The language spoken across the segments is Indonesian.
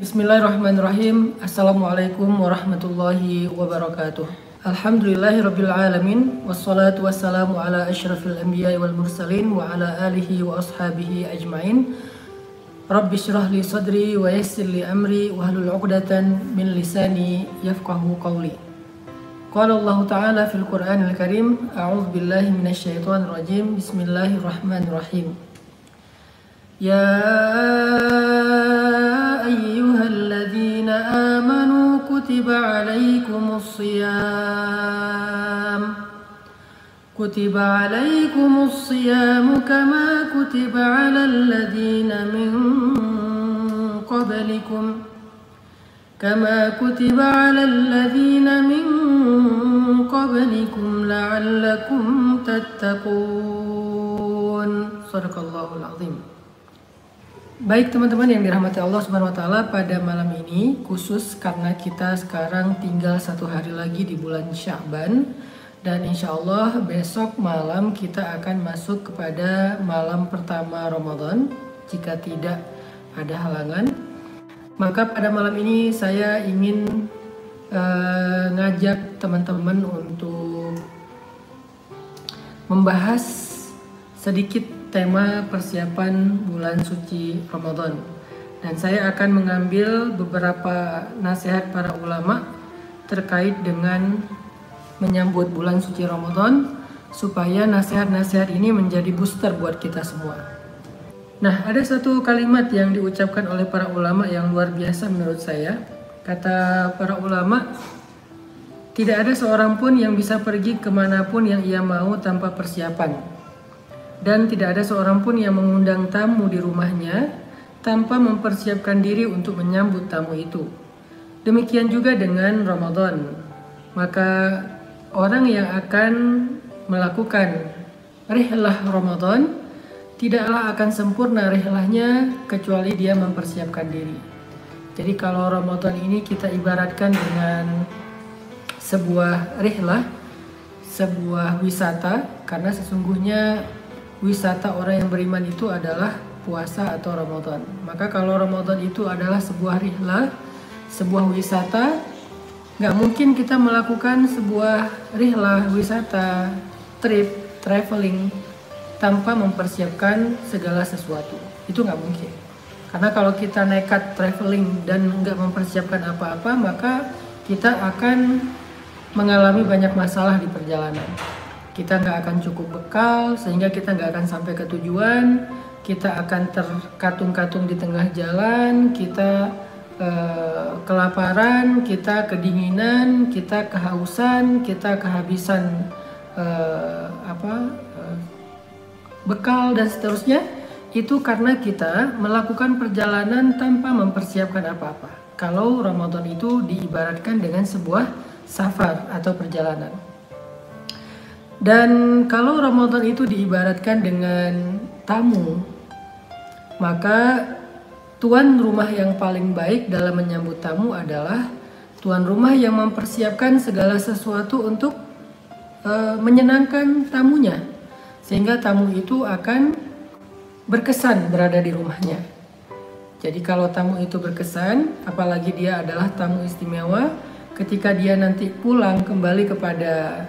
Bismillahirrahmanirrahim. Assalamualaikum warahmatullahi wabarakatuh. Alhamdulillahirabbil alamin wassalatu wassalamu ala asyrafil anbiya'i wal mursalin wa ala alihi wa ashabihi ajmain. Rabbi shrah li sadri wa yassir li amri wahlul 'uqdatan min lisani yafqahu qawli. Qala Allah Ta'ala fil Qur'anil Karim, a'udzu billahi minasy syaithanir rajim. Bismillahirrahmanirrahim. Ya ayyuhalladzina amanu kutiba alaikumus siyam kama kutiba alal ladzina min qablikum la'allakum tattaqun. Shadaqallahul azim. Baik teman-teman yang dirahmati Allah Subhanahu wa taala, pada malam ini khusus karena kita sekarang tinggal 1 hari lagi di bulan Sya'ban, dan insya Allah besok malam kita akan masuk kepada malam pertama Ramadan jika tidak ada halangan. Maka pada malam ini saya ingin ngajak teman-teman untuk membahas sedikit tema persiapan bulan suci Ramadan, dan saya akan mengambil beberapa nasihat para ulama terkait dengan menyambut bulan suci Ramadan, supaya nasihat-nasihat ini menjadi booster buat kita semua. Nah, ada satu kalimat yang diucapkan oleh para ulama yang luar biasa menurut saya. Kata para ulama, tidak ada seorang pun yang bisa pergi kemanapun yang ia mau tanpa persiapan. Dan tidak ada seorang pun yang mengundang tamu di rumahnya tanpa mempersiapkan diri untuk menyambut tamu itu. Demikian juga dengan Ramadan. Maka orang yang akan melakukan rihlah Ramadan tidaklah akan sempurna rihlahnya kecuali dia mempersiapkan diri. Jadi kalau Ramadan ini kita ibaratkan dengan sebuah rihlah, sebuah wisata, karena sesungguhnya wisata orang yang beriman itu adalah puasa atau Ramadan. Maka kalau Ramadan itu adalah sebuah rihlah, sebuah wisata, nggak mungkin kita melakukan sebuah rihlah, wisata, trip, traveling tanpa mempersiapkan segala sesuatu. Itu nggak mungkin. Karena kalau kita nekat traveling dan nggak mempersiapkan apa-apa, maka kita akan mengalami banyak masalah di perjalanan. Kita nggak akan cukup bekal, sehingga kita nggak akan sampai ke tujuan. Kita akan terkatung-katung di tengah jalan, kita kelaparan, kita kedinginan, kita kehausan, kita kehabisan bekal dan seterusnya. Itu karena kita melakukan perjalanan tanpa mempersiapkan apa-apa. Kalau Ramadan itu diibaratkan dengan sebuah safar atau perjalanan. Dan kalau Ramadan itu diibaratkan dengan tamu, maka tuan rumah yang paling baik dalam menyambut tamu adalah tuan rumah yang mempersiapkan segala sesuatu untuk menyenangkan tamunya, sehingga tamu itu akan berkesan berada di rumahnya. Jadi kalau tamu itu berkesan, apalagi dia adalah tamu istimewa, ketika dia nanti pulang kembali kepada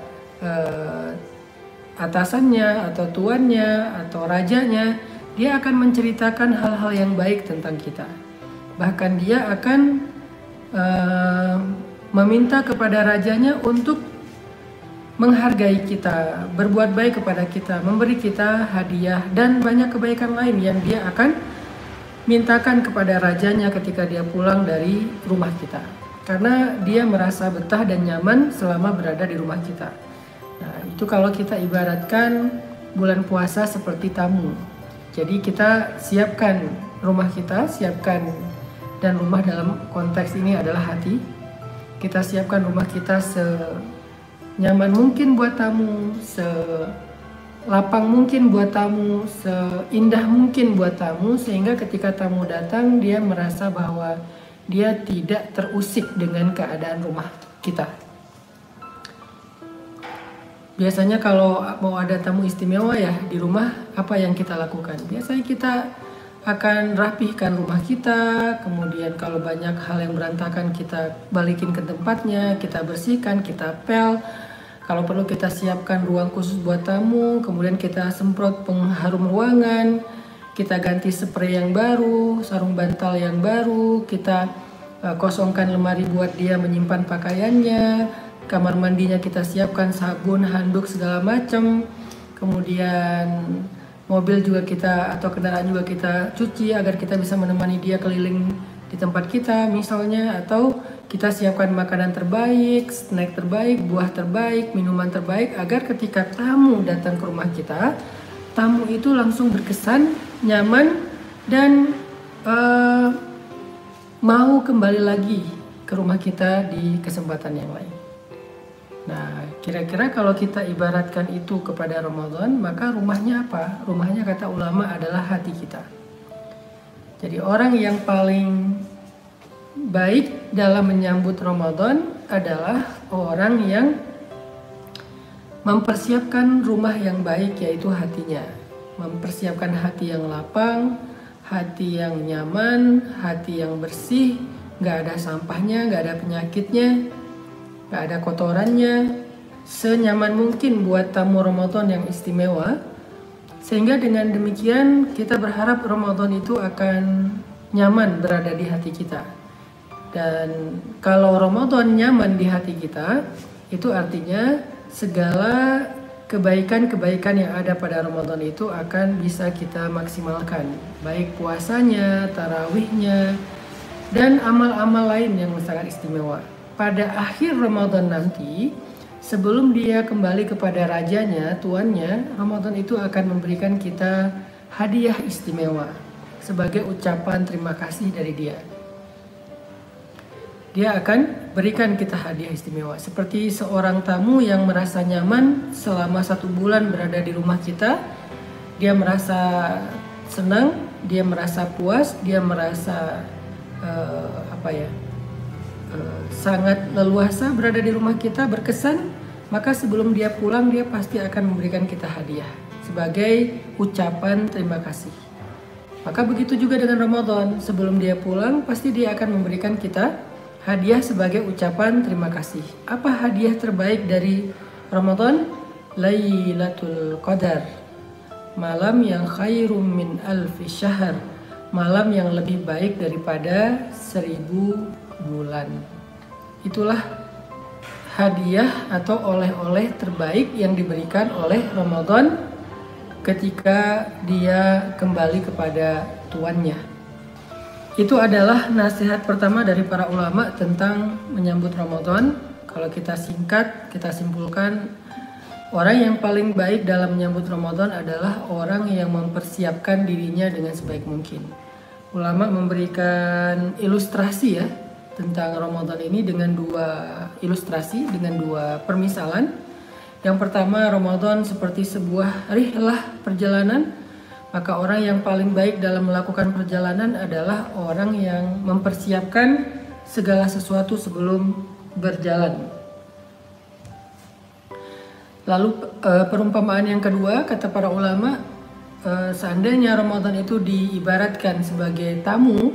atasannya atau tuannya atau rajanya, dia akan menceritakan hal-hal yang baik tentang kita. Bahkan dia akan meminta kepada rajanya untuk menghargai kita, berbuat baik kepada kita, memberi kita hadiah, dan banyak kebaikan lain yang dia akan mintakan kepada rajanya ketika dia pulang dari rumah kita. Karena dia merasa betah dan nyaman selama berada di rumah kita. Nah, itu kalau kita ibaratkan bulan puasa seperti tamu. Jadi kita siapkan rumah kita, dan rumah dalam konteks ini adalah hati. Kita siapkan rumah kita senyaman mungkin buat tamu, selapang mungkin buat tamu, seindah mungkin buat tamu, sehingga ketika tamu datang dia merasa bahwa dia tidak terusik dengan keadaan rumah kita. Biasanya kalau mau ada tamu istimewa ya di rumah, apa yang kita lakukan? Biasanya kita akan rapihkan rumah kita, kemudian kalau banyak hal yang berantakan kita balikin ke tempatnya, kita bersihkan, kita pel. Kalau perlu kita siapkan ruang khusus buat tamu, kemudian kita semprot pengharum ruangan, kita ganti spray yang baru, sarung bantal yang baru, kita kosongkan lemari buat dia menyimpan pakaiannya, kamar mandinya kita siapkan sabun, handuk segala macam, kemudian mobil juga kita atau kendaraan juga kita cuci agar kita bisa menemani dia keliling di tempat kita misalnya, atau kita siapkan makanan terbaik, snack terbaik, buah terbaik, minuman terbaik agar ketika tamu datang ke rumah kita, tamu itu langsung berkesan, nyaman, dan mau kembali lagi ke rumah kita di kesempatan yang lain. Nah, kira-kira kalau kita ibaratkan itu kepada Ramadan, maka rumahnya apa? Rumahnya kata ulama adalah hati kita. Jadi orang yang paling baik dalam menyambut Ramadan adalah orang yang mempersiapkan rumah yang baik, yaitu hatinya. Mempersiapkan hati yang lapang, hati yang nyaman, hati yang bersih, gak ada sampahnya, gak ada penyakitnya, gak ada kotorannya, senyaman mungkin buat tamu Ramadan yang istimewa. Sehingga dengan demikian kita berharap Ramadan itu akan nyaman berada di hati kita. Dan kalau Ramadan nyaman di hati kita, itu artinya segala kebaikan-kebaikan yang ada pada Ramadan itu akan bisa kita maksimalkan, baik puasanya, tarawihnya, dan amal-amal lain yang sangat istimewa. Pada akhir Ramadan nanti, sebelum dia kembali kepada rajanya, tuannya, Ramadan itu akan memberikan kita hadiah istimewa sebagai ucapan terima kasih dari dia. Dia akan berikan kita hadiah istimewa, seperti seorang tamu yang merasa nyaman selama 1 bulan berada di rumah kita. Dia merasa senang, dia merasa puas, dia merasa sangat leluasa berada di rumah kita, berkesan. Maka sebelum dia pulang, dia pasti akan memberikan kita hadiah sebagai ucapan terima kasih. Maka begitu juga dengan Ramadan, sebelum dia pulang pasti dia akan memberikan kita hadiah sebagai ucapan terima kasih. Apa hadiah terbaik dari Ramadan? Lailatul Qadar, malam yang khairum min alfi syahr, malam yang lebih baik daripada 1000 bulan. Itulah hadiah atau oleh-oleh terbaik yang diberikan oleh Ramadan ketika dia kembali kepada tuannya. Itu adalah nasihat pertama dari para ulama tentang menyambut Ramadan. Kalau kita singkat, kita simpulkan, orang yang paling baik dalam menyambut Ramadan adalah orang yang mempersiapkan dirinya dengan sebaik mungkin. Ulama memberikan ilustrasi ya tentang Ramadan ini dengan 2 ilustrasi, dengan 2 permisalan. Yang pertama, Ramadan seperti sebuah rihlah perjalanan. Maka orang yang paling baik dalam melakukan perjalanan adalah orang yang mempersiapkan segala sesuatu sebelum berjalan. Lalu perumpamaan yang kedua, kata para ulama, seandainya Ramadan itu diibaratkan sebagai tamu,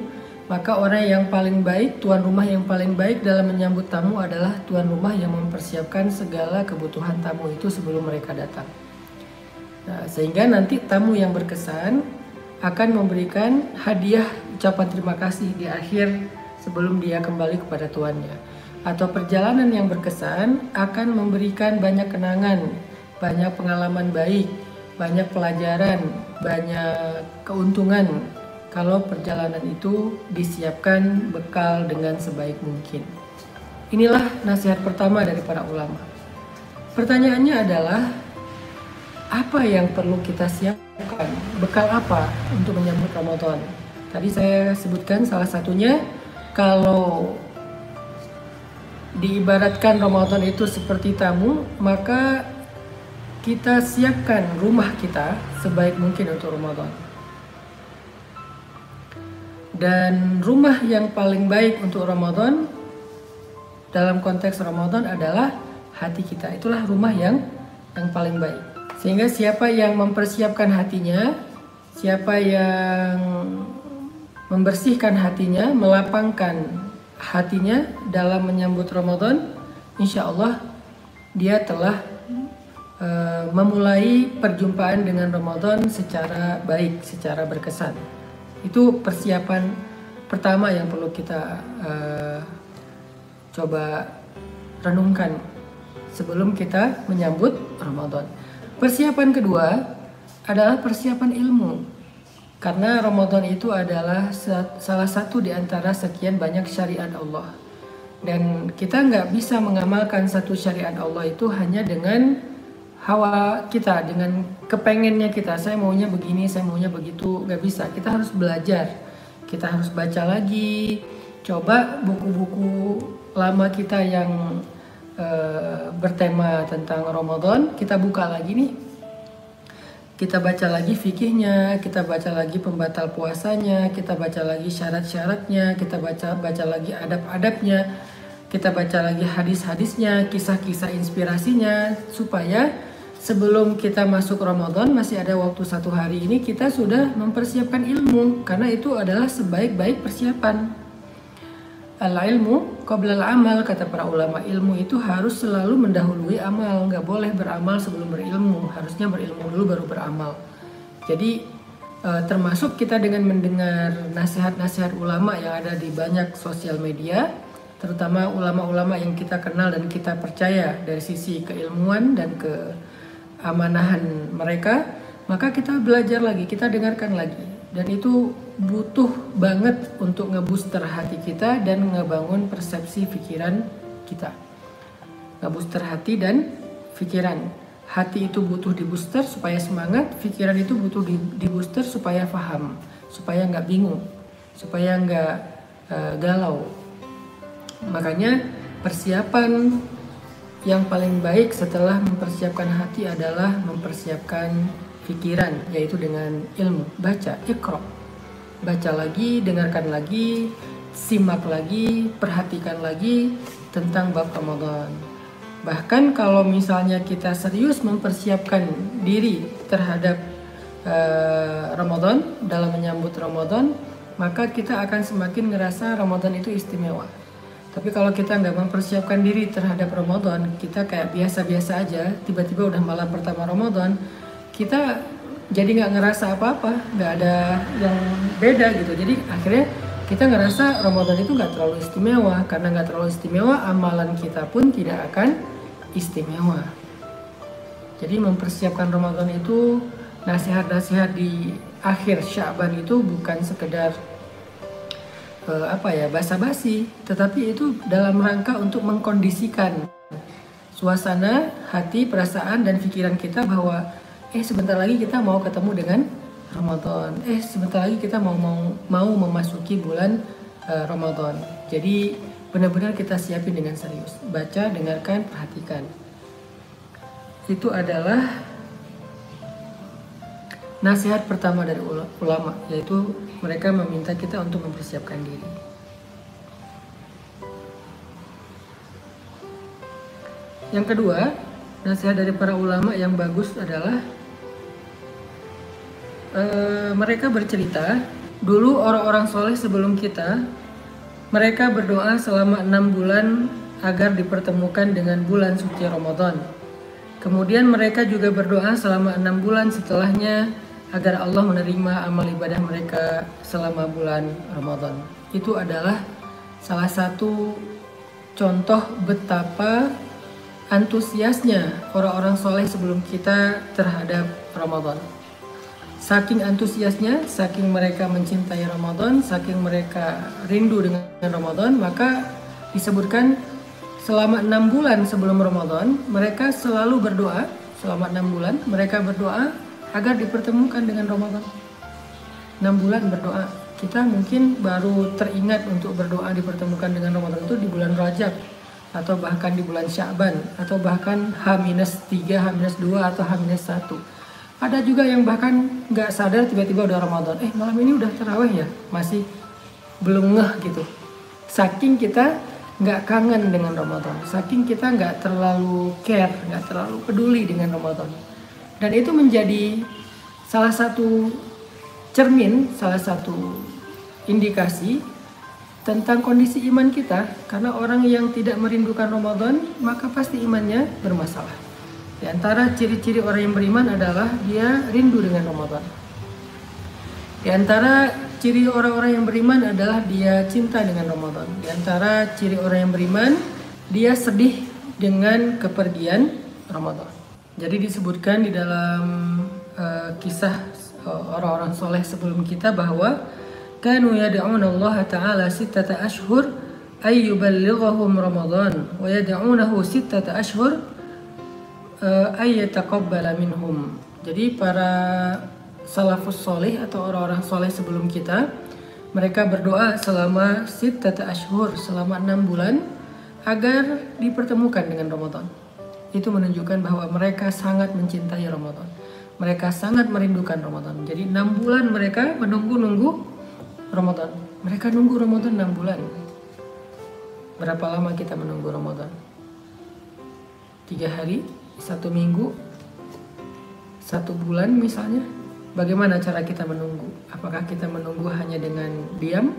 maka orang yang paling baik, tuan rumah yang paling baik dalam menyambut tamu adalah tuan rumah yang mempersiapkan segala kebutuhan tamu itu sebelum mereka datang. Nah, sehingga nanti tamu yang berkesan akan memberikan hadiah ucapan terima kasih di akhir sebelum dia kembali kepada tuannya. Atau perjalanan yang berkesan akan memberikan banyak kenangan, banyak pengalaman baik, banyak pelajaran, banyak keuntungan kalau perjalanan itu disiapkan bekal dengan sebaik mungkin. Inilah nasihat pertama dari para ulama. Pertanyaannya adalah, apa yang perlu kita siapkan? Bekal apa untuk menyambut Ramadan? Tadi saya sebutkan salah satunya, kalau diibaratkan Ramadan itu seperti tamu, maka kita siapkan rumah kita sebaik mungkin untuk Ramadan. Dan rumah yang paling baik untuk Ramadan dalam konteks Ramadan adalah hati kita. Itulah rumah yang paling baik. Sehingga siapa yang mempersiapkan hatinya, Siapa yang membersihkan hatinya, melapangkan hatinya dalam menyambut Ramadan, insya Allah dia telah memulai perjumpaan dengan Ramadan secara baik, secara berkesan. Itu persiapan pertama yang perlu kita coba renungkan sebelum kita menyambut Ramadan. Persiapan kedua adalah persiapan ilmu. Karena Ramadan itu adalah salah satu di antara sekian banyak syariat Allah. Dan kita nggak bisa mengamalkan satu syariat Allah itu hanya dengan hawa kita, dengan kepengennya kita. Saya maunya begini, saya maunya begitu. Nggak bisa, kita harus belajar. Kita harus baca lagi. Coba buku-buku lama kita yang bertema tentang Ramadan, kita buka lagi nih. Kita baca lagi fikihnya, kita baca lagi pembatal puasanya, kita baca lagi syarat-syaratnya, kita baca lagi adab-adabnya, kita baca lagi hadis-hadisnya, kisah-kisah inspirasinya, supaya sebelum kita masuk Ramadan, masih ada waktu 1 hari ini, kita sudah mempersiapkan ilmu, karena itu adalah sebaik-baik persiapan. Al-ilmu qabla al-amal, kata para ulama. Ilmu itu harus selalu mendahului amal, nggak boleh beramal sebelum berilmu, harusnya berilmu dulu baru beramal. Jadi termasuk kita dengan mendengar nasihat-nasihat ulama yang ada di banyak sosial media, terutama ulama-ulama yang kita kenal dan kita percaya dari sisi keilmuan dan keamanahan mereka, maka kita belajar lagi, kita dengarkan lagi. Dan itu butuh banget untuk ngebooster hati kita dan ngebangun persepsi pikiran kita. Ngebooster hati dan pikiran. Hati itu butuh dibooster supaya semangat, pikiran itu butuh dibooster supaya paham, supaya nggak bingung, supaya nggak galau. Makanya persiapan yang paling baik setelah mempersiapkan hati adalah mempersiapkan pikiran, yaitu dengan ilmu. Baca, iqra. Baca lagi, dengarkan lagi, simak lagi, perhatikan lagi tentang bab Ramadan. Bahkan kalau misalnya kita serius mempersiapkan diri terhadap Ramadan, dalam menyambut Ramadan, maka kita akan semakin ngerasa Ramadan itu istimewa. Tapi kalau kita nggak mempersiapkan diri terhadap Ramadan, kita kayak biasa-biasa aja, tiba-tiba udah malam pertama Ramadan, kita jadi nggak ngerasa apa-apa, nggak ada yang beda gitu. Jadi akhirnya kita ngerasa Ramadan itu nggak terlalu istimewa. Karena nggak terlalu istimewa, amalan kita pun tidak akan istimewa. Jadi mempersiapkan Ramadan itu, nasihat-nasihat di akhir Sya'ban itu bukan sekedar basa-basi, tetapi itu dalam rangka untuk mengkondisikan suasana, hati, perasaan, dan pikiran kita bahwa sebentar lagi kita mau ketemu dengan Ramadan. Sebentar lagi kita mau memasuki bulan Ramadan. Jadi benar-benar kita siapin dengan serius. Baca, dengarkan, perhatikan. Itu adalah nasihat pertama dari ulama, yaitu mereka meminta kita untuk mempersiapkan diri. Yang kedua, nasihat dari para ulama yang bagus adalah mereka bercerita, dulu orang-orang soleh sebelum kita, mereka berdoa selama 6 bulan agar dipertemukan dengan bulan suci Ramadan. Kemudian mereka juga berdoa selama 6 bulan setelahnya agar Allah menerima amal ibadah mereka selama bulan Ramadan. Itu adalah salah satu contoh betapa antusiasnya orang-orang soleh sebelum kita terhadap Ramadan. Saking antusiasnya, saking mereka mencintai Ramadan, saking mereka rindu dengan Ramadan, maka disebutkan selama 6 bulan sebelum Ramadan, mereka selalu berdoa. Selama 6 bulan mereka berdoa agar dipertemukan dengan Ramadan. 6 bulan berdoa. Kita mungkin baru teringat untuk berdoa dipertemukan dengan Ramadan itu di bulan Rajab, atau bahkan di bulan Sya'ban, atau bahkan H-3, H-2, atau H-1. Ada juga yang bahkan nggak sadar tiba-tiba udah Ramadan. Malam ini udah tarawih ya? Masih belum ngeh gitu. Saking kita nggak kangen dengan Ramadan. Saking kita nggak terlalu care, nggak terlalu peduli dengan Ramadan. Dan itu menjadi salah satu cermin, salah satu indikasi tentang kondisi iman kita. Karena orang yang tidak merindukan Ramadan, maka pasti imannya bermasalah. Di antara ciri-ciri orang yang beriman adalah dia rindu dengan Ramadan. Di antara ciri orang-orang yang beriman adalah dia cinta dengan Ramadan. Di antara ciri orang yang beriman, dia sedih dengan kepergian Ramadan. Jadi disebutkan di dalam kisah orang-orang soleh sebelum kita bahwa kanu yad'una Allah Ta'ala sittata ashhur ay yuballighahum Ramadan wa yad'unahu sittata ashhur ay yataqabbala minhum. Jadi para salafus soleh atau orang-orang soleh sebelum kita, mereka berdoa selama sittata ashhur, selama 6 bulan agar dipertemukan dengan Ramadan. Itu menunjukkan bahwa mereka sangat mencintai Ramadan. Mereka sangat merindukan Ramadan. Jadi 6 bulan mereka menunggu-nunggu Ramadan. Mereka nunggu Ramadan 6 bulan. Berapa lama kita menunggu Ramadan? 3 hari, 1 minggu, 1 bulan misalnya. Bagaimana cara kita menunggu? Apakah kita menunggu hanya dengan diam?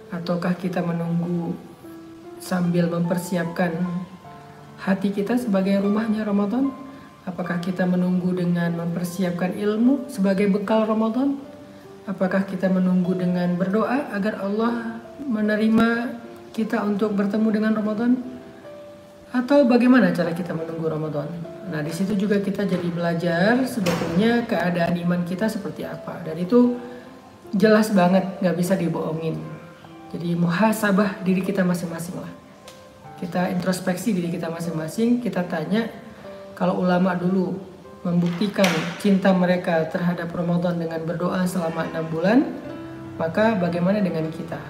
Ataukah kita menunggu sambil mempersiapkan hati kita sebagai rumahnya Ramadan? Apakah kita menunggu dengan mempersiapkan ilmu sebagai bekal Ramadan? Apakah kita menunggu dengan berdoa agar Allah menerima kita untuk bertemu dengan Ramadan? Atau bagaimana cara kita menunggu Ramadan? Nah, di situ juga kita jadi belajar sebetulnya keadaan iman kita seperti apa. Dan itu jelas banget, nggak bisa dibohongin. Jadi muhasabah diri kita masing-masing lah. Kita introspeksi diri kita masing-masing, kita tanya, kalau ulama dulu membuktikan cinta mereka terhadap Ramadan dengan berdoa selama 6 bulan, maka bagaimana dengan kita?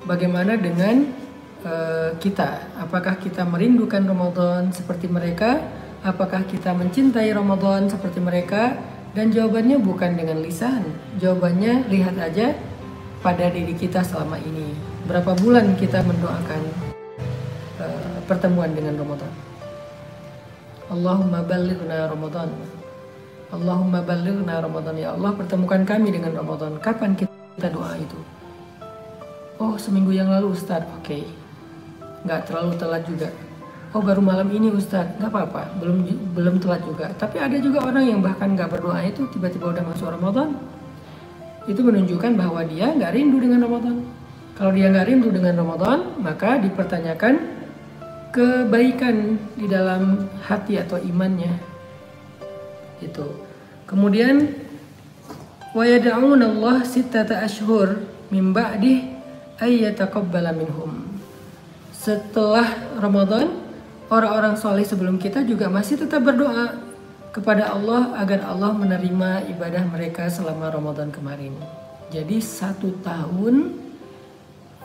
Bagaimana dengan kita? Apakah kita merindukan Ramadan seperti mereka? Apakah kita mencintai Ramadan seperti mereka? Dan jawabannya bukan dengan lisan. Jawabannya lihat aja pada diri kita selama ini. Berapa bulan kita mendoakan pertemuan dengan Ramadan? Allahumma ballighna Ramadan. Allahumma ballighna Ramadan. Ya Allah, pertemukan kami dengan Ramadan. Kapan kita doa itu? Oh, seminggu yang lalu Ustadz. Oke. Nggak terlalu telat juga. Oh, baru malam ini Ustadz. Nggak apa-apa, belum telat juga. Tapi ada juga orang yang bahkan nggak berdoa itu tiba-tiba udah masuk Ramadan. Itu menunjukkan bahwa dia nggak rindu dengan Ramadan. Kalau dia nggak rindu dengan Ramadan, maka dipertanyakan kebaikan di dalam hati atau imannya. Itu. Kemudian wa yad'una Allah sittata ashhur min ba'dih ay yataqabbala minhum. Setelah Ramadan, orang-orang soleh sebelum kita juga masih tetap berdoa kepada Allah agar Allah menerima ibadah mereka selama Ramadan kemarin. Jadi 1 tahun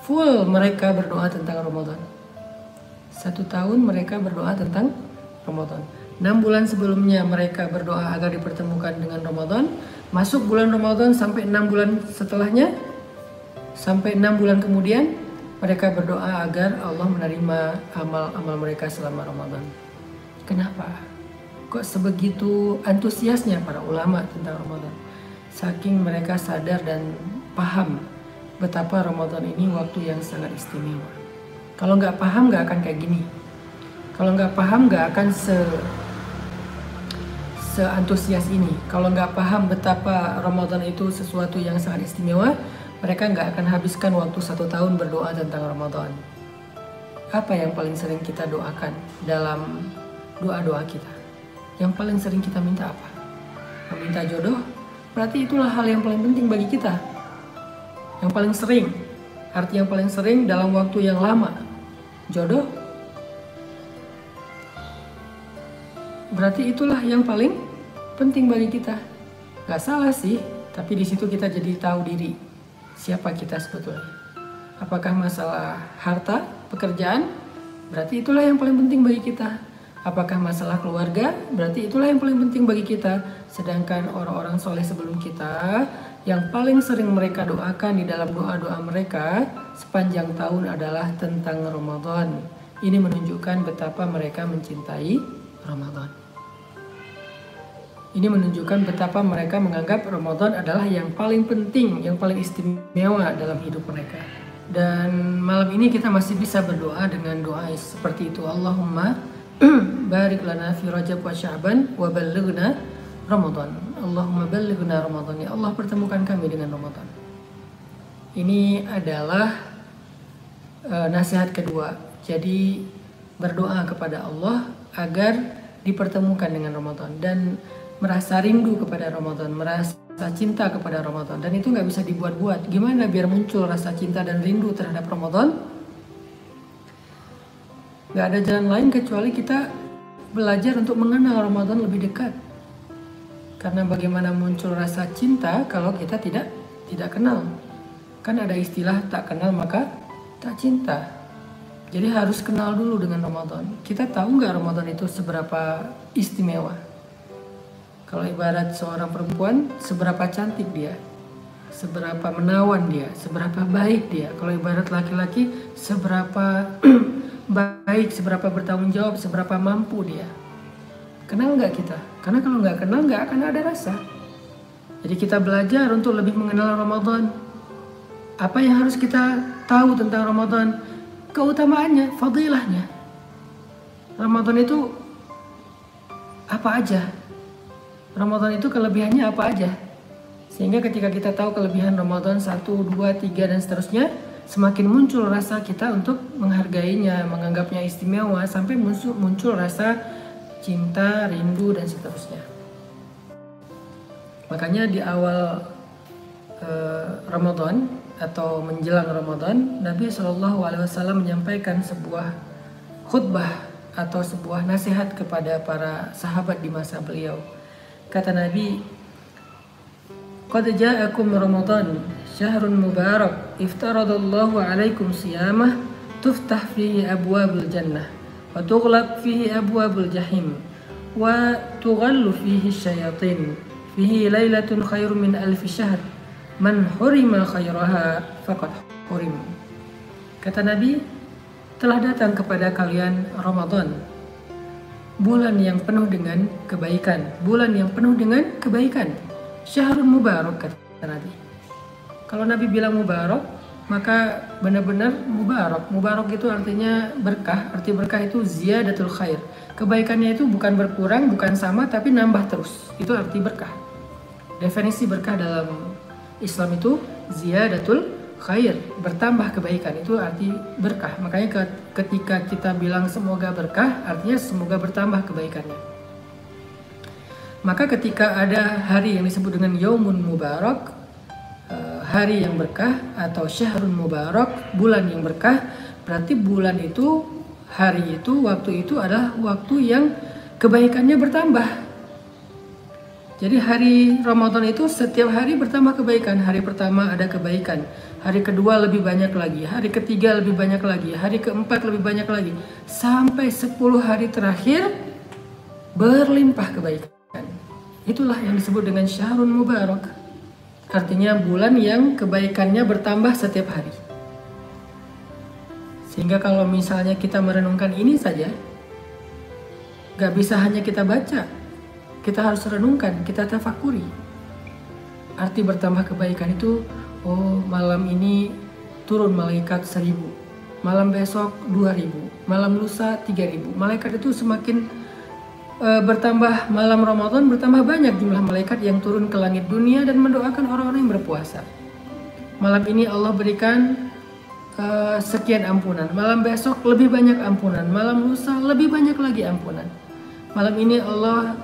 full mereka berdoa tentang Ramadan. 1 tahun mereka berdoa tentang Ramadan. 6 bulan sebelumnya mereka berdoa agar dipertemukan dengan Ramadan. Masuk bulan Ramadan sampai 6 bulan setelahnya, sampai 6 bulan kemudian mereka berdoa agar Allah menerima amal-amal mereka selama Ramadan. Kenapa? Kok sebegitu antusiasnya para ulama tentang Ramadan? Saking mereka sadar dan paham betapa Ramadan ini waktu yang sangat istimewa. Kalau nggak paham nggak akan kayak gini. Kalau nggak paham nggak akan seantusias ini. Kalau nggak paham betapa Ramadan itu sesuatu yang sangat istimewa, mereka nggak akan habiskan waktu 1 tahun berdoa tentang Ramadan. Apa yang paling sering kita doakan dalam doa-doa kita? Yang paling sering kita minta apa? Meminta jodoh? Berarti itulah hal yang paling penting bagi kita. Yang paling sering, arti yang paling sering dalam waktu yang lama. Jodoh? Berarti itulah yang paling penting bagi kita. Gak salah sih, tapi di situ kita jadi tahu diri. Siapa kita sebetulnya? Apakah masalah harta, pekerjaan? Berarti itulah yang paling penting bagi kita. Apakah masalah keluarga? Berarti itulah yang paling penting bagi kita. Sedangkan orang-orang soleh sebelum kita, yang paling sering mereka doakan di dalam doa-doa mereka sepanjang tahun adalah tentang Ramadan. Ini menunjukkan betapa mereka mencintai Ramadan. Ini menunjukkan betapa mereka menganggap Ramadan adalah yang paling penting, yang paling istimewa dalam hidup mereka. Dan malam ini kita masih bisa berdoa dengan doa seperti itu. Allahumma barik lana fi Rajab wa Sya'ban wa ballighna Ramadan. Allahumma ballighna Ramadan. Ya Allah, pertemukan kami dengan Ramadan. Ini adalah nasihat kedua. Jadi berdoa kepada Allah agar dipertemukan dengan Ramadan dan merasa rindu kepada Ramadan, merasa cinta kepada Ramadan. Dan itu nggak bisa dibuat-buat. Gimana biar muncul rasa cinta dan rindu terhadap Ramadan? Nggak ada jalan lain kecuali kita belajar untuk mengenal Ramadan lebih dekat. Karena bagaimana muncul rasa cinta kalau kita tidak kenal? Kan ada istilah tak kenal maka tak cinta. Jadi harus kenal dulu dengan Ramadan. Kita tahu nggak Ramadan itu seberapa istimewa? Kalau ibarat seorang perempuan, seberapa cantik dia, seberapa menawan dia, seberapa baik dia. Kalau ibarat laki-laki, seberapa baik, seberapa bertanggung jawab, seberapa mampu dia. Kenal nggak kita? Karena kalau nggak kenal nggak akan ada rasa. Jadi kita belajar untuk lebih mengenal Ramadan. Apa yang harus kita tahu tentang Ramadan? Keutamaannya, fadilahnya. Ramadan itu apa aja? Ramadan itu kelebihannya apa aja? Sehingga ketika kita tahu kelebihan Ramadan 1, 2, 3 dan seterusnya, semakin muncul rasa kita untuk menghargainya, menganggapnya istimewa, sampai muncul rasa cinta, rindu dan seterusnya. Makanya di awal Ramadan atau menjelang Ramadan, Nabi SAW menyampaikan sebuah khutbah atau sebuah nasihat kepada para sahabat di masa beliau. Kata Nabi, "Qad ja'akum Ramadan, syahrun mubarak, iftaradallahu alaikum siyamah, tuftah fihi abwabul jannah, wa tughlaq fihi abwabul jahim, wa tughallu fihi syayatin, fihi lailatun khairun min alfi syahr, man hurima khairaha faqad hurim." Kata Nabi, telah datang kepada kalian Ramadan, bulan yang penuh dengan kebaikan, bulan yang penuh dengan kebaikan, syahrun mubarak, kata Nabi. Kalau Nabi bilang mubarak, maka benar-benar mubarak. Mubarak itu artinya berkah. Arti berkah itu ziyadatul khair. Kebaikannya itu bukan berkurang, bukan sama, tapi nambah terus. Itu arti berkah. Definisi berkah dalam Islam itu ziyadatul khair, bertambah kebaikan, itu arti berkah. Makanya ketika kita bilang semoga berkah, artinya semoga bertambah kebaikannya. Maka ketika ada hari yang disebut dengan Yaumun Mubarak, hari yang berkah atau Syahrun Mubarak, bulan yang berkah, berarti bulan itu, hari itu, waktu itu adalah waktu yang kebaikannya bertambah. Jadi hari Ramadan itu setiap hari bertambah kebaikan. Hari pertama ada kebaikan, hari kedua lebih banyak lagi, hari ketiga lebih banyak lagi, hari keempat lebih banyak lagi, sampai 10 hari terakhir berlimpah kebaikan. Itulah yang disebut dengan Syahrun Mubarak. Artinya bulan yang kebaikannya bertambah setiap hari. Sehingga kalau misalnya kita merenungkan ini saja, gak bisa hanya kita baca, kita harus renungkan, kita tafakuri. Arti bertambah kebaikan itu, oh malam ini turun malaikat 1000, malam besok 2000, malam lusa 3000. Malaikat itu semakin bertambah, malam Ramadan bertambah banyak jumlah malaikat yang turun ke langit dunia dan mendoakan orang-orang yang berpuasa. Malam ini Allah berikan sekian ampunan, malam besok lebih banyak ampunan, malam lusa lebih banyak lagi ampunan. Malam ini Allah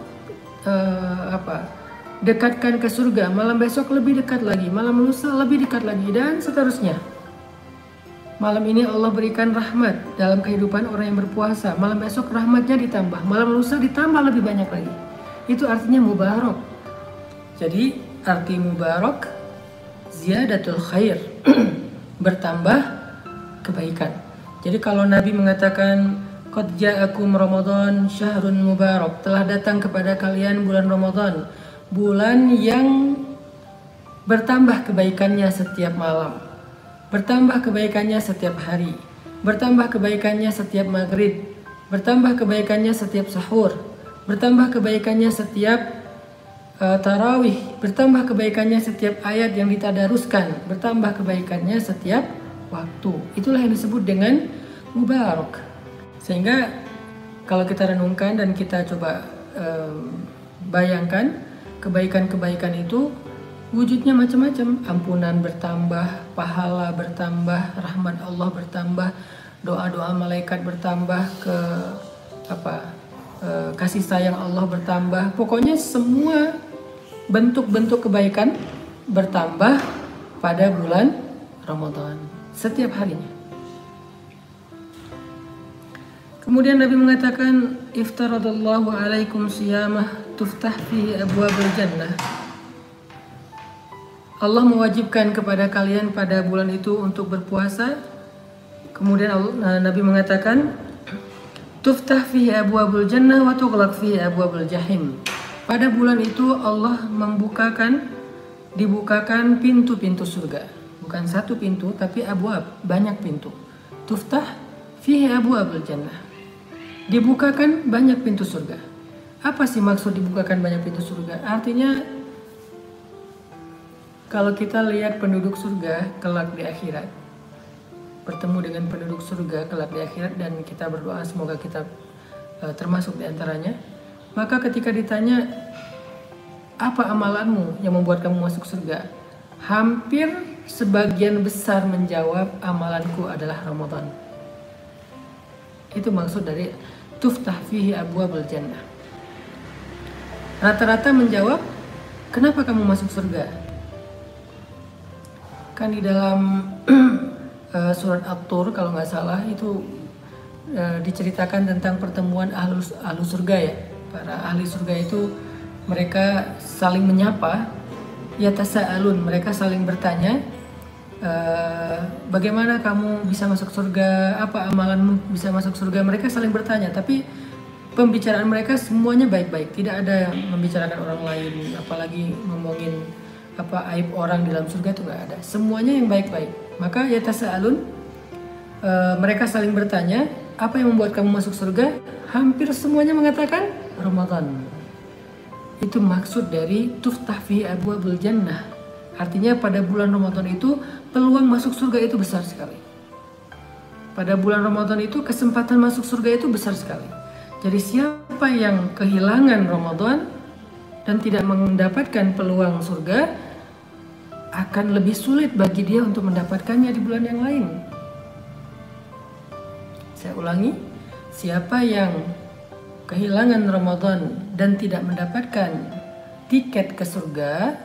dekatkan ke surga, malam besok lebih dekat lagi, malam lusa lebih dekat lagi, dan seterusnya. Malam ini Allah berikan rahmat dalam kehidupan orang yang berpuasa, malam besok rahmatnya ditambah, malam lusa ditambah lebih banyak lagi. Itu artinya mubarak. Jadi arti mubarak ziyadatul khair, bertambah kebaikan. Jadi kalau Nabi mengatakan qad ja'akum Ramadan syahrun mubarak, telah datang kepada kalian bulan Ramadan, bulan yang bertambah kebaikannya setiap malam, bertambah kebaikannya setiap hari, bertambah kebaikannya setiap maghrib, bertambah kebaikannya setiap sahur, bertambah kebaikannya setiap tarawih, bertambah kebaikannya setiap ayat yang ditadaruskan, bertambah kebaikannya setiap waktu. Itulah yang disebut dengan mubarak. Sehingga kalau kita renungkan dan kita coba bayangkan, kebaikan-kebaikan itu wujudnya macam-macam. Ampunan bertambah, pahala bertambah, rahmat Allah bertambah, doa-doa malaikat bertambah, kasih sayang Allah bertambah. Pokoknya semua bentuk-bentuk kebaikan bertambah pada bulan Ramadan setiap harinya. Kemudian Nabi mengatakan, iftaradallahu alaikum siyamah tuftah fihi abwabul jannah. Allah mewajibkan kepada kalian pada bulan itu untuk berpuasa. Kemudian Nabi mengatakan, tuftah fihi abwabul jannah wa tughlaq fihi abwabul jahim. Pada bulan itu Allah dibukakan pintu-pintu surga. Bukan satu pintu, tapi abwab, banyak pintu. Tuftah fihi abwabul jannah. Dibukakan banyak pintu surga. Apa sih maksud dibukakan banyak pintu surga? Artinya kalau kita lihat penduduk surga kelak di akhirat, bertemu dengan penduduk surga kelak di akhirat, dan kita berdoa semoga kita termasuk di antaranya, maka ketika ditanya apa amalanmu yang membuat kamu masuk surga, hampir sebagian besar menjawab amalanku adalah Ramadan. Itu maksud dari tuftah fihi abwabul jannah. Rata-rata menjawab, kenapa kamu masuk surga? Kan di dalam surat At-Tur kalau nggak salah itu diceritakan tentang pertemuan ahlu surga ya. Para ahli surga itu mereka saling menyapa, yatasa'alun, mereka saling bertanya, bagaimana kamu bisa masuk surga, apa amalanmu bisa masuk surga. Mereka saling bertanya, tapi pembicaraan mereka semuanya baik-baik, tidak ada yang membicarakan orang lain, apalagi ngomongin aib orang di dalam surga, itu nggak ada. Semuanya yang baik-baik. Maka yatasa'alun, mereka saling bertanya, apa yang membuat kamu masuk surga? Hampir semuanya mengatakan Ramadan. Itu maksud dari tuftah fihi abwabul jannah. Artinya pada bulan Ramadan itu peluang masuk surga itu besar sekali. Pada bulan Ramadan itu kesempatan masuk surga itu besar sekali. Jadi siapa yang kehilangan Ramadan dan tidak mendapatkan peluang surga, akan lebih sulit bagi dia untuk mendapatkannya di bulan yang lain. Saya ulangi, siapa yang kehilangan Ramadan dan tidak mendapatkan tiket ke surga,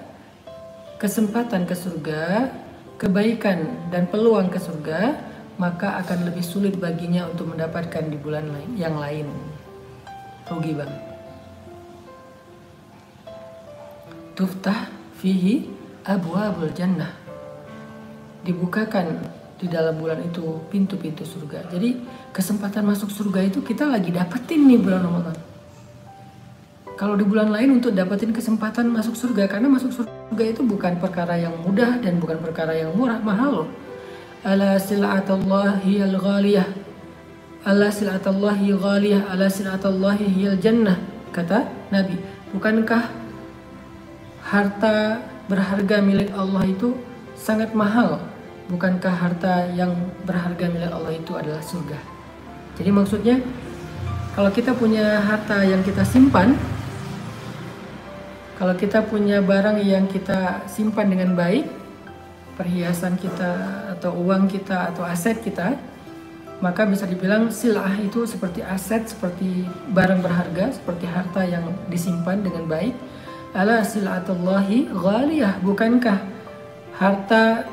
kesempatan ke surga, kebaikan dan peluang ke surga, maka akan lebih sulit baginya untuk mendapatkan di bulan yang lain. Rugi banget. Tuftah fihi abwabul jannah. Dibukakan di dalam bulan itu pintu-pintu surga. Jadi kesempatan masuk surga itu kita lagi dapetin nih bulan Ramadan. Kalau di bulan lain untuk dapetin kesempatan masuk surga, karena masuk surga itu bukan perkara yang mudah dan bukan perkara yang murah, mahal loh. Ala sil'atallahi al-ghaliyah. Ala sil'atallahi ghaliyah, ala sil'atallahi hiyal jannah. Kata Nabi, bukankah harta berharga milik Allah itu sangat mahal? Bukankah harta yang berharga milik Allah itu adalah surga? Jadi maksudnya, kalau kita punya harta yang kita simpan, kalau kita punya barang yang kita simpan dengan baik, perhiasan kita atau uang kita atau aset kita, maka bisa dibilang sil'ah itu seperti aset, seperti barang berharga, seperti harta yang disimpan dengan baik. Ala sil'atullahi ghaliyah, bukankah harta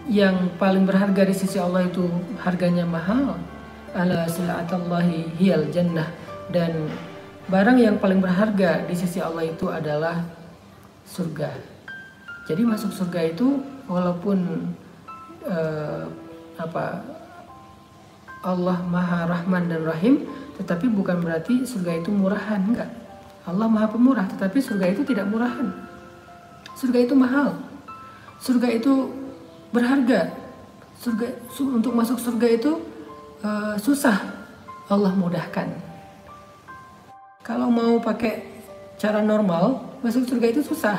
yang paling berharga di sisi Allah itu harganya mahal? Ala sil'atullahi hiyal jannah, dan barang yang paling berharga di sisi Allah itu adalah surga. Jadi masuk surga itu walaupun Allah Maha Rahman dan Rahim, tetapi bukan berarti surga itu murahan, enggak. Allah Maha Pemurah, tetapi surga itu tidak murahan. Surga itu mahal. Surga itu berharga. Untuk masuk surga itu susah. Allah mudahkan. Kalau mau pakai cara normal, masuk surga itu susah.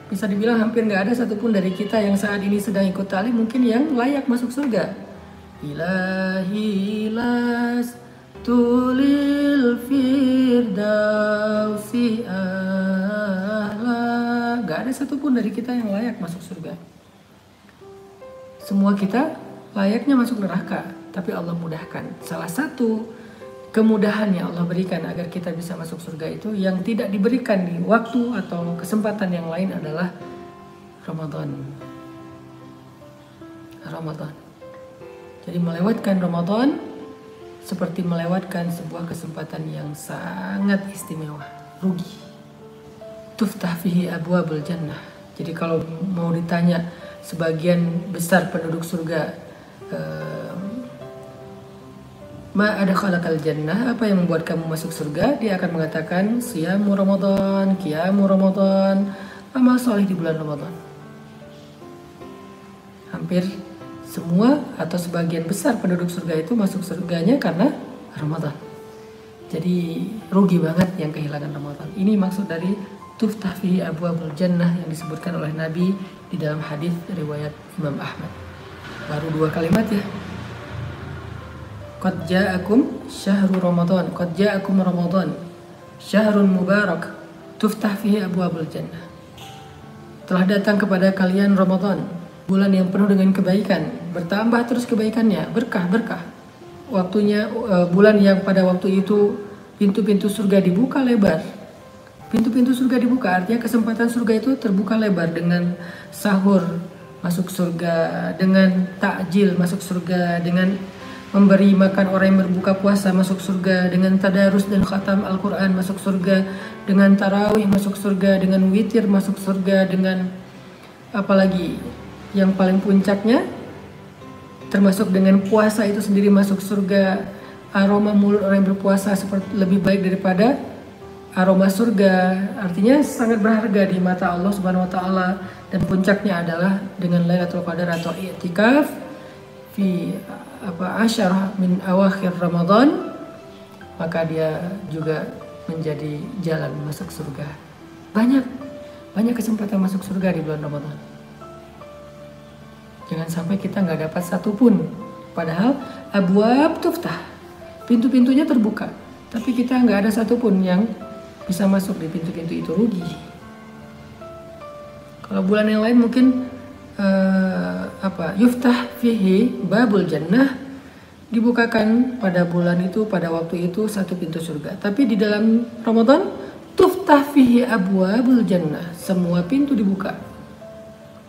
Bisa dibilang hampir nggak ada satupun dari kita yang saat ini sedang ikut talim mungkin yang layak masuk surga. Ilahi las tulil firdausi ahla. Nggak ada satupun dari kita yang layak masuk surga. Semua kita layaknya masuk neraka, tapi Allah mudahkan. Salah satu kemudahan yang Allah berikan agar kita bisa masuk surga itu yang tidak diberikan di waktu atau kesempatan yang lain adalah Ramadan. Jadi melewatkan Ramadan seperti melewatkan sebuah kesempatan yang sangat istimewa, rugi. Tuftah fihi abwabul jannah. Jadi kalau mau ditanya sebagian besar penduduk surga, ma adkhalakal jannah, apa yang membuat kamu masuk surga? Dia akan mengatakan siyamu Ramadan, qiyamu Ramadan, amal soleh di bulan Ramadan. Hampir semua atau sebagian besar penduduk surga itu masuk surganya karena Ramadan. Jadi rugi banget yang kehilangan Ramadan. Ini maksud dari tuftah fihi abwabul jannah yang disebutkan oleh Nabi di dalam hadis riwayat Imam Ahmad. Baru 2 kalimat ya. Qad ja'akum syahrul Ramadan, qad ja'akum Ramadan, syahrun mubarak, tuftah fihi abwabul jannah. Telah datang kepada kalian Ramadan, bulan yang penuh dengan kebaikan, bertambah terus kebaikannya, berkah-berkah. Waktunya bulan yang pada waktu itu pintu-pintu surga dibuka lebar. Pintu-pintu surga dibuka, artinya kesempatan surga itu terbuka lebar dengan sahur masuk surga, dengan takjil masuk surga, dengan memberi makan orang yang berbuka puasa masuk surga, dengan tadarus dan khatam Al-Quran masuk surga, dengan tarawih masuk surga, dengan witir masuk surga, dengan apalagi yang paling puncaknya termasuk dengan puasa itu sendiri masuk surga. Aroma mulut orang yang berpuasa seperti lebih baik daripada aroma surga, artinya sangat berharga di mata Allah Subhanahu wa taala. Dan puncaknya adalah dengan Lailatul Qadar atau i'tikaf fi asyarah min awakhir Ramadan, maka dia juga menjadi jalan masuk surga. Banyak kesempatan masuk surga di bulan Ramadan. Jangan sampai kita nggak dapat satupun. Padahal abwab tuftah, pintu-pintunya terbuka, tapi kita nggak ada satupun yang bisa masuk di pintu-pintu itu, rugi. Kalau bulan yang lain mungkin yuftah fihi babul jannah, dibukakan pada bulan itu, pada waktu itu satu pintu surga. Tapi di dalam Ramadan tuftah fihi abwabul jannah, semua pintu dibuka.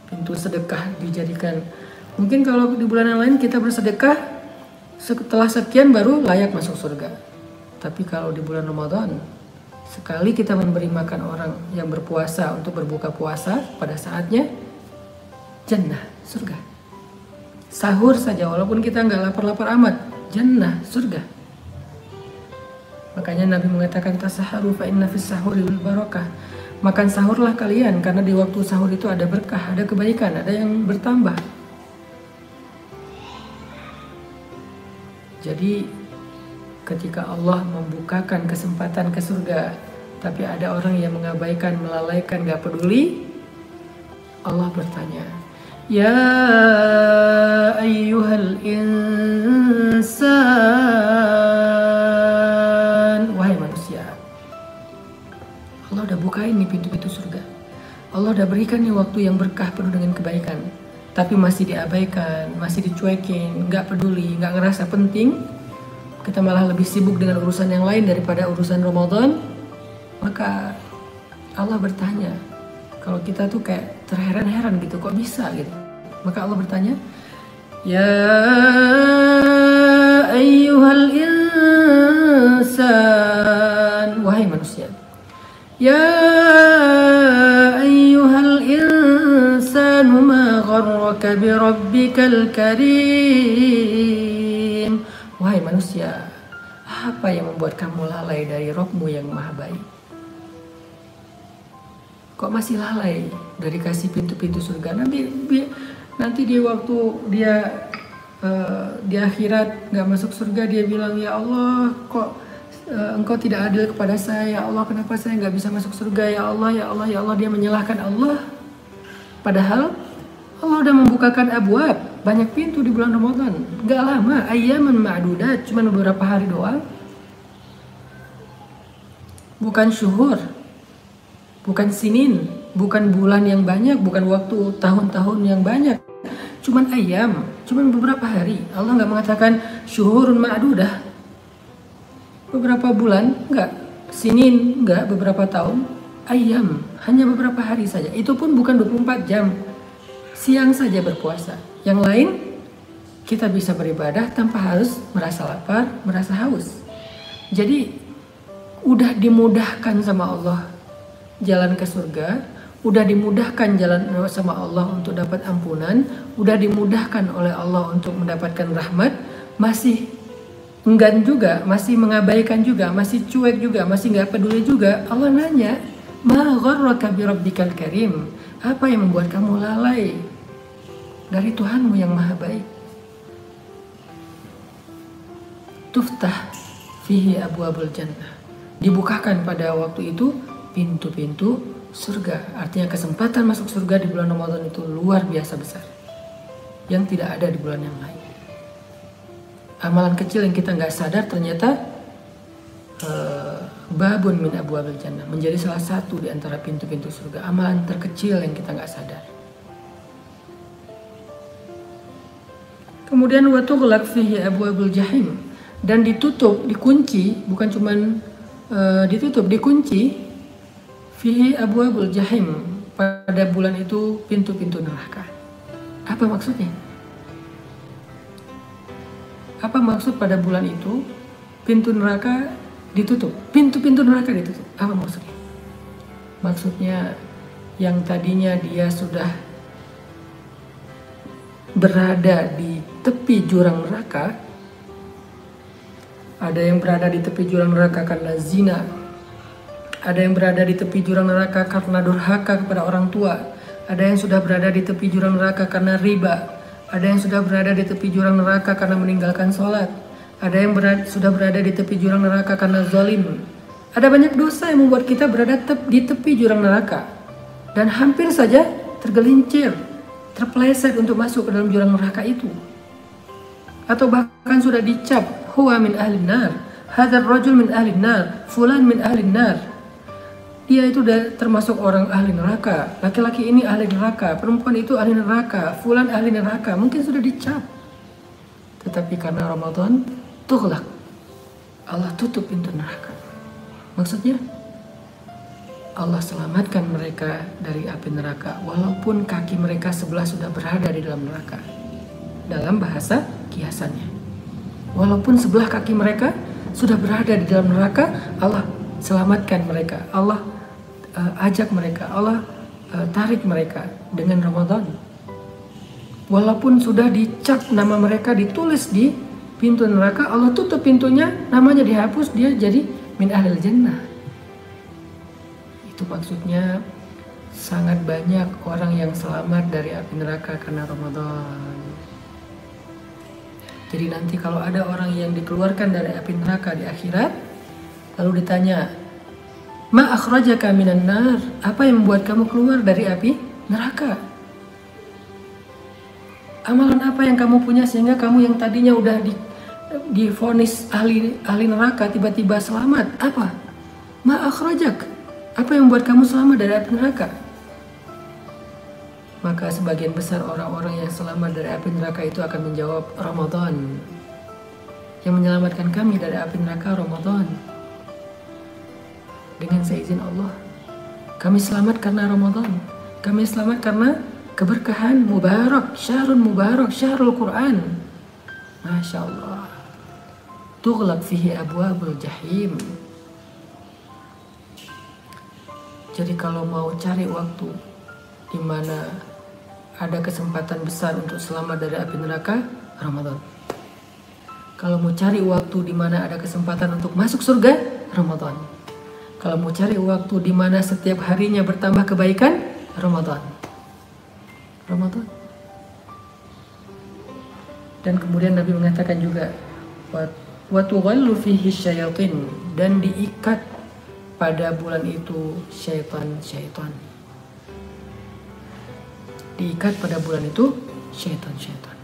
Pintu sedekah dijadikan, mungkin kalau di bulan yang lain kita bersedekah setelah sekian baru layak masuk surga. Tapi kalau di bulan Ramadan, sekali kita memberi makan orang yang berpuasa untuk berbuka puasa pada saatnya, jannah, surga. Sahur saja walaupun kita nggak lapar-lapar amat, jannah, surga. Makanya Nabi mengatakan tasaharu fa inna fis sahuri wal barakah. Makan sahurlah kalian karena di waktu sahur itu ada berkah, ada kebaikan, ada yang bertambah. Jadi ketika Allah membukakan kesempatan ke surga, tapi ada orang yang mengabaikan, melalaikan, gak peduli, Allah bertanya, ya ayyuhal insan, wahai manusia. Allah udah bukain nih pintu-pintu surga. Allah udah berikan nih waktu yang berkah penuh dengan kebaikan, tapi masih diabaikan, masih dicuekin, gak peduli, gak ngerasa penting. Kita malah lebih sibuk dengan urusan yang lain daripada urusan Ramadan. Maka Allah bertanya, kalau kita tuh kayak terheran-heran gitu, kok bisa gitu. Maka Allah bertanya, ya ayyuhal insan, wahai manusia. Ya ayyuhal insan, ma gharraka bi rabbikal karim. Wahai manusia, apa yang membuat kamu lalai dari Rabb-Mu yang maha baik? Kok masih lalai dari kasih pintu-pintu surga? Nanti di waktu dia di akhirat nggak masuk surga, dia bilang, ya Allah, kok engkau tidak adil kepada saya, ya Allah, kenapa saya nggak bisa masuk surga, ya Allah, ya Allah, ya Allah. Dia menyalahkan Allah. Padahal Allah udah membukakan abwab, banyak pintu di bulan Ramadan. Gak lama, ayyaman ma'dudat, cuma beberapa hari doang. Bukan syuhur, bukan sinin, bukan bulan yang banyak, bukan waktu tahun-tahun yang banyak. Cuman ayam, cuman beberapa hari. Allah nggak mengatakan syuhurun ma'dudah, beberapa bulan, enggak. Sinin, enggak. Beberapa tahun. Ayam, hanya beberapa hari saja. Itu pun bukan 24 jam. Siang saja berpuasa. Yang lain, kita bisa beribadah tanpa harus merasa lapar, merasa haus. Jadi, udah dimudahkan sama Allah jalan ke surga, udah dimudahkan jalan sama Allah untuk dapat ampunan, udah dimudahkan oleh Allah untuk mendapatkan rahmat, masih enggan juga, masih mengabaikan juga, masih cuek juga, masih nggak peduli juga. Allah nanya, ma gharraka bi rabbikal karim, apa yang membuat kamu lalai dari Tuhanmu yang maha baik? Tuftah fihi abwabul jannah, dibukakan pada waktu itu pintu-pintu surga. Artinya kesempatan masuk surga di bulan Ramadan itu luar biasa besar, yang tidak ada di bulan yang lain. Amalan kecil yang kita nggak sadar ternyata babun min abwabil jannah, menjadi salah satu di antara pintu-pintu surga. Amalan terkecil yang kita nggak sadar. Kemudian wa tughlaq fihi abwabul jahim, dan ditutup, dikunci, bukan cuman ditutup, dikunci fihi abwabul jahim, pada bulan itu pintu-pintu neraka. Apa maksudnya? Apa maksud pada bulan itu pintu neraka ditutup? Pintu-pintu neraka ditutup. Apa maksudnya? Maksudnya yang tadinya dia sudah berada di tepi jurang neraka, ada yang berada di tepi jurang neraka karena zina, ada yang berada di tepi jurang neraka karena durhaka kepada orang tua, ada yang sudah berada di tepi jurang neraka karena riba, ada yang sudah berada di tepi jurang neraka karena meninggalkan sholat, ada yang sudah berada di tepi jurang neraka karena zalim. Ada banyak dosa yang membuat kita berada di tepi jurang neraka, dan hampir saja tergelincir, terpeleset untuk masuk ke dalam jurang neraka itu. Atau bahkan sudah dicap, huwa min ahlin nar, hadzal rajul min ahlin nar, fulan min ahlin nar. Dia itu termasuk orang ahli neraka, laki-laki ini ahli neraka, perempuan itu ahli neraka, fulan ahli neraka. Mungkin sudah dicap. Tetapi karena Ramadan, tughlaq, Allah tutup pintu neraka. Maksudnya, Allah selamatkan mereka dari api neraka, walaupun kaki mereka sebelah sudah berada di dalam neraka. Dalam bahasa kiasannya, walaupun sebelah kaki mereka sudah berada di dalam neraka, Allah selamatkan mereka. Allah ajak mereka, Allah tarik mereka dengan Ramadan. Walaupun sudah dicap nama mereka, ditulis di pintu neraka, Allah tutup pintunya, namanya dihapus, dia jadi min ahlil jannah. Itu maksudnya sangat banyak orang yang selamat dari api neraka karena Ramadan. Jadi nanti kalau ada orang yang dikeluarkan dari api neraka di akhirat, lalu ditanya, ma akhrajaka minan nar, apa yang membuat kamu keluar dari api neraka? Amalan apa yang kamu punya sehingga kamu yang tadinya udah divonis ahli neraka tiba-tiba selamat? Apa? Ma akhrajak, apa yang membuat kamu selamat dari api neraka? Maka sebagian besar orang-orang yang selamat dari api neraka itu akan menjawab, Ramadan. Yang menyelamatkan kami dari api neraka Ramadan. Dengan seizin Allah, kami selamat karena Ramadan. Kami selamat karena keberkahan mubarak, syahrul Quran. Masya Allah. Tughlaq fihi abwabul jahim. Jadi kalau mau cari waktu di mana ada kesempatan besar untuk selamat dari api neraka, Ramadan. Kalau mau cari waktu di mana ada kesempatan untuk masuk surga, Ramadan. Kalau mau cari waktu di mana setiap harinya bertambah kebaikan, Ramadan. Ramadan. Dan kemudian Nabi mengatakan juga, wa tughallu fihi syayatin, dan diikat pada bulan itu syaitan-syaitan. Diikat pada bulan itu syaitan-syaitan.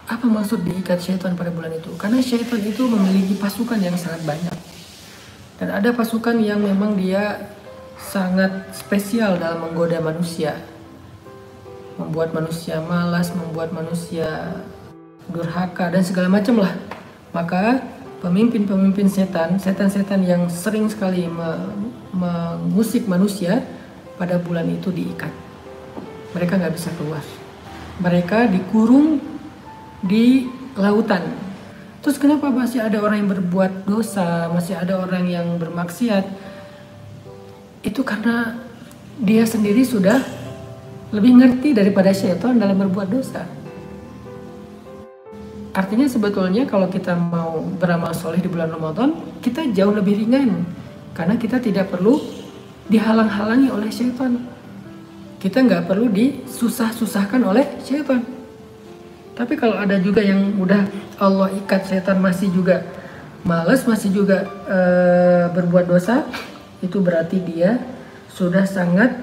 Apa maksud diikat syaitan pada bulan itu? Karena syaitan itu memiliki pasukan yang sangat banyak. Dan ada pasukan yang memang dia sangat spesial dalam menggoda manusia. Membuat manusia malas, membuat manusia durhaka, dan segala macam lah. Maka pemimpin-pemimpin setan-setan yang sering sekali mengusik manusia, pada bulan itu diikat. Mereka nggak bisa keluar. Mereka dikurung di lautan. Terus kenapa masih ada orang yang berbuat dosa, masih ada orang yang bermaksiat? Itu karena dia sendiri sudah lebih ngerti daripada syaitan dalam berbuat dosa. Artinya sebetulnya kalau kita mau beramal soleh di bulan Ramadan, kita jauh lebih ringan. Karena kita tidak perlu dihalang-halangi oleh syaitan. Kita nggak perlu disusah-susahkan oleh syaitan. Tapi kalau ada juga yang udah Allah ikat, syaitan masih juga malas, masih juga berbuat dosa, itu berarti dia sudah sangat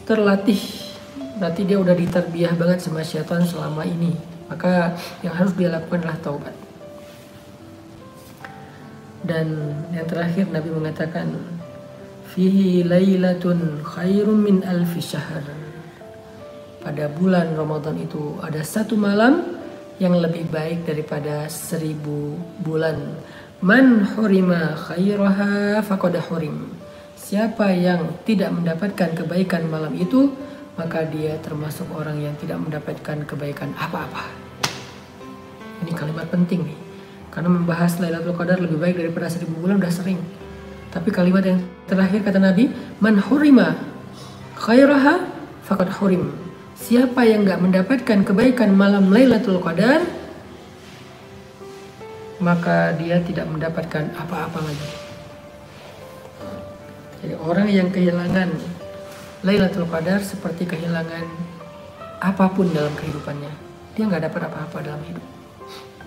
terlatih. Berarti dia udah diterbiah banget sama syaitan selama ini. Maka yang harus dia lakukan adalah taubat. Dan yang terakhir Nabi mengatakan, fihi lailatun khairum min alfi syahr. Pada bulan Ramadan itu ada satu malam yang lebih baik daripada 1000 bulan. Man hurima khairaha faqad hurim. Siapa yang tidak mendapatkan kebaikan malam itu, maka dia termasuk orang yang tidak mendapatkan kebaikan apa-apa. Ini kalimat penting nih. Karena membahas Lailatul Qadar lebih baik daripada 1000 bulan udah sering. Tapi kalimat yang terakhir kata Nabi, man hurima khairaha faqad hurim. Siapa yang gak mendapatkan kebaikan malam Lailatul Qadar, maka dia tidak mendapatkan apa-apa lagi. Jadi orang yang kehilangan Lailatul Qadar seperti kehilangan apapun dalam kehidupannya. Dia gak dapat apa-apa dalam hidup.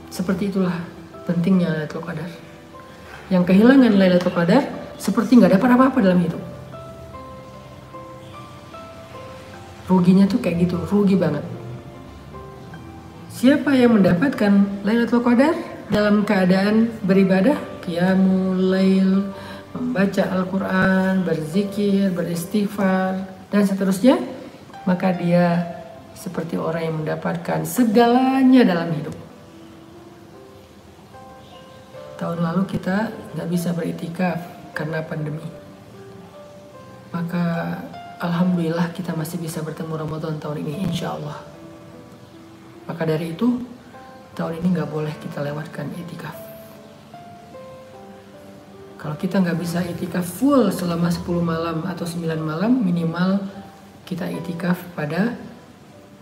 Seperti itulah pentingnya Lailatul Qadar. Yang kehilangan Lailatul Qadar seperti gak dapat apa-apa dalam hidup. Ruginya tuh kayak gitu, rugi banget. Siapa yang mendapatkan Lailatul Qadar dalam keadaan beribadah, qiyamul lail, membaca Al-Quran, berzikir, beristighfar, dan seterusnya, maka dia seperti orang yang mendapatkan segalanya dalam hidup. Tahun lalu kita nggak bisa beriktikaf karena pandemi. Maka alhamdulillah kita masih bisa bertemu Ramadan tahun ini, insya Allah. Maka dari itu, tahun ini nggak boleh kita lewatkan iktikaf. Kalau kita nggak bisa iktikaf full selama 10 malam atau 9 malam, minimal kita iktikaf pada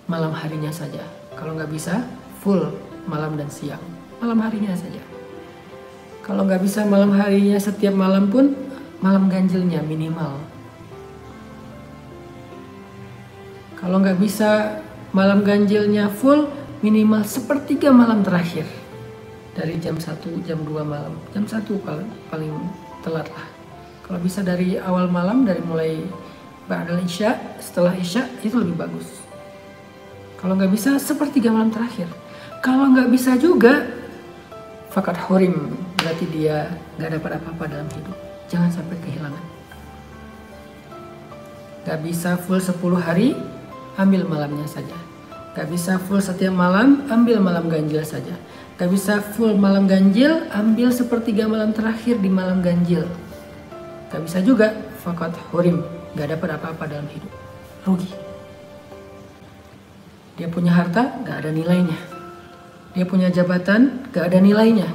malam harinya saja. Kalau nggak bisa full malam dan siang, malam harinya saja. Kalau nggak bisa malam harinya setiap malam pun, malam ganjilnya minimal. Kalau nggak bisa malam ganjilnya full, minimal sepertiga malam terakhir. Dari jam 1, jam 2 malam. Jam 1 paling telat lah. Kalau bisa dari awal malam, dari mulai ba'dal isya, setelah isya, itu lebih bagus. Kalau nggak bisa, sepertiga malam terakhir. Kalau nggak bisa juga, faqad hurim. Berarti dia nggak dapat apa-apa dalam hidup. Jangan sampai kehilangan. Nggak bisa full 10 hari, ambil malamnya saja. Gak bisa full setiap malam, ambil malam ganjil saja. Gak bisa full malam ganjil, ambil sepertiga malam terakhir di malam ganjil. Gak bisa juga, faqad hurim. Gak dapat apa-apa dalam hidup. Rugi. Dia punya harta, gak ada nilainya. Dia punya jabatan, gak ada nilainya.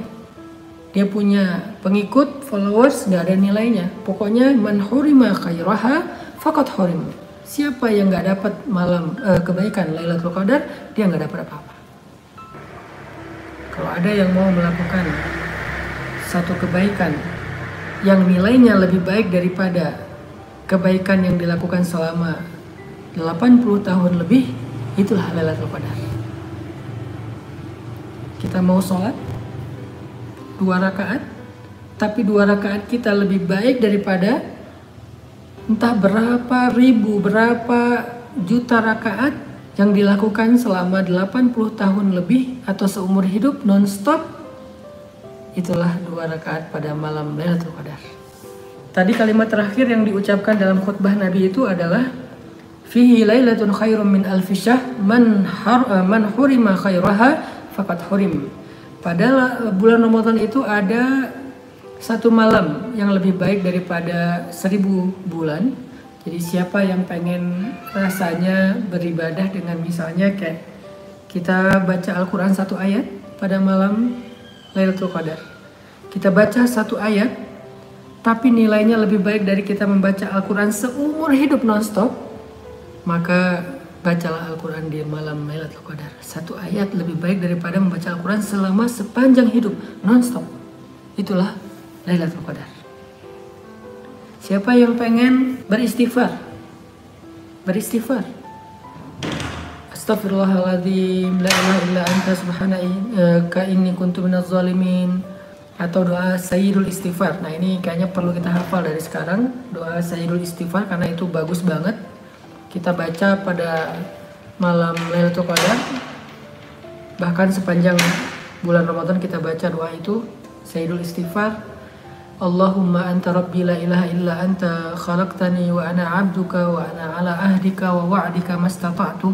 Dia punya pengikut, followers, gak ada nilainya. Pokoknya man hurima khairaha faqad hurim. Siapa yang nggak dapat malam kebaikan Lailatul Qadar, dia nggak dapat apa-apa. Kalau ada yang mau melakukan satu kebaikan yang nilainya lebih baik daripada kebaikan yang dilakukan selama 80 tahun lebih, itulah Lailatul Qadar. Kita mau sholat 2 rakaat, tapi 2 rakaat kita lebih baik daripada entah berapa ribu, berapa juta rakaat yang dilakukan selama 80 tahun lebih atau seumur hidup non-stop. Itulah 2 rakaat pada malam Lailatul Qadar. Tadi kalimat terakhir yang diucapkan dalam khutbah Nabi itu adalah fihi lailatun khairum min alfi syahr man hurima khairaha faqad hurim. Pada bulan Ramadan itu ada 1 malam yang lebih baik daripada 1000 bulan. Jadi siapa yang pengen rasanya beribadah dengan misalnya kayak kita baca Al-Quran 1 ayat pada malam Lailatul Qadar. Kita baca 1 ayat, tapi nilainya lebih baik dari kita membaca Al-Quran seumur hidup non-stop, maka bacalah Al-Quran di malam Lailatul Qadar. 1 ayat lebih baik daripada membaca Al-Quran selama sepanjang hidup non-stop. Itulah Lailatul Qadar. Siapa yang pengen beristighfar? Astaghfirullahaladzim, la ilaha illa anta subhanaka inni kuntu minaz zalimin. Atau doa Sayyidul Istighfar. Nah ini kayaknya perlu kita hafal dari sekarang. Doa Sayyidul Istighfar karena itu bagus banget. Kita baca pada malam Lailatul Qadar. Bahkan sepanjang bulan Ramadan kita baca doa itu Sayyidul Istighfar. Allahumma anta rabbi la ilaha illa anta khalaqtani wa ana abduka wa ana ala ahdika wa wa'dika mastata'tu.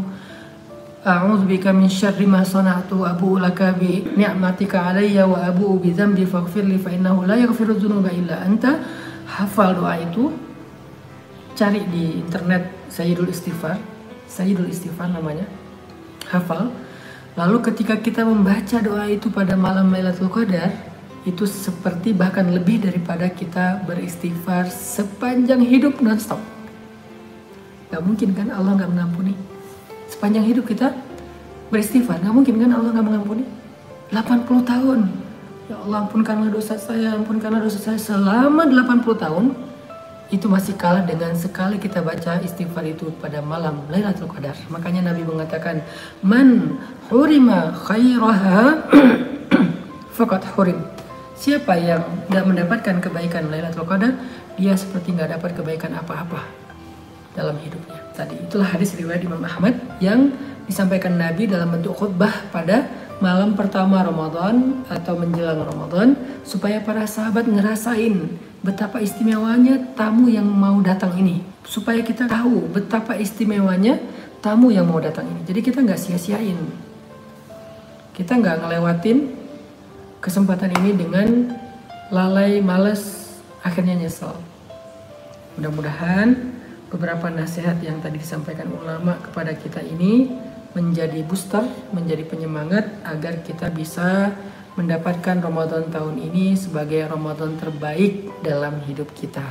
A'udzubika min syarri ma sana'tu wa abu'u laka bi ni'matika alayya wa abu'u bi dzambi faghfirli fa innahu la yaghfiru dzunuba illa anta. Hafal doa itu. Cari di internet Sayyidul Istighfar namanya. Hafal. Lalu ketika kita membaca doa itu pada malam Lailatul Qadar, itu seperti bahkan lebih daripada kita beristighfar sepanjang hidup non-stop. Gak mungkin kan Allah gak mengampuni? Sepanjang hidup kita beristighfar, gak mungkin kan Allah gak mengampuni? 80 tahun. Ya Allah ampunkanlah dosa saya selama 80 tahun. Itu masih kalah dengan sekali kita baca istighfar itu pada malam Lailatul Qadar. Makanya Nabi mengatakan, man hurima khairaha faqad hurim. Siapa yang gak mendapatkan kebaikan Lailatul Qadar, dia seperti gak dapat kebaikan apa-apa dalam hidupnya. Tadi itulah hadis riwayat Imam Ahmad yang disampaikan Nabi dalam bentuk khutbah pada malam pertama Ramadan atau menjelang Ramadan, supaya para sahabat ngerasain betapa istimewanya tamu yang mau datang ini, supaya kita tahu betapa istimewanya tamu yang mau datang ini. Jadi kita nggak sia-siain, kita nggak ngelewatin kesempatan ini dengan lalai, malas, akhirnya nyesel. Mudah-mudahan beberapa nasihat yang tadi disampaikan ulama kepada kita ini menjadi booster, menjadi penyemangat agar kita bisa mendapatkan Ramadan tahun ini sebagai Ramadan terbaik dalam hidup kita.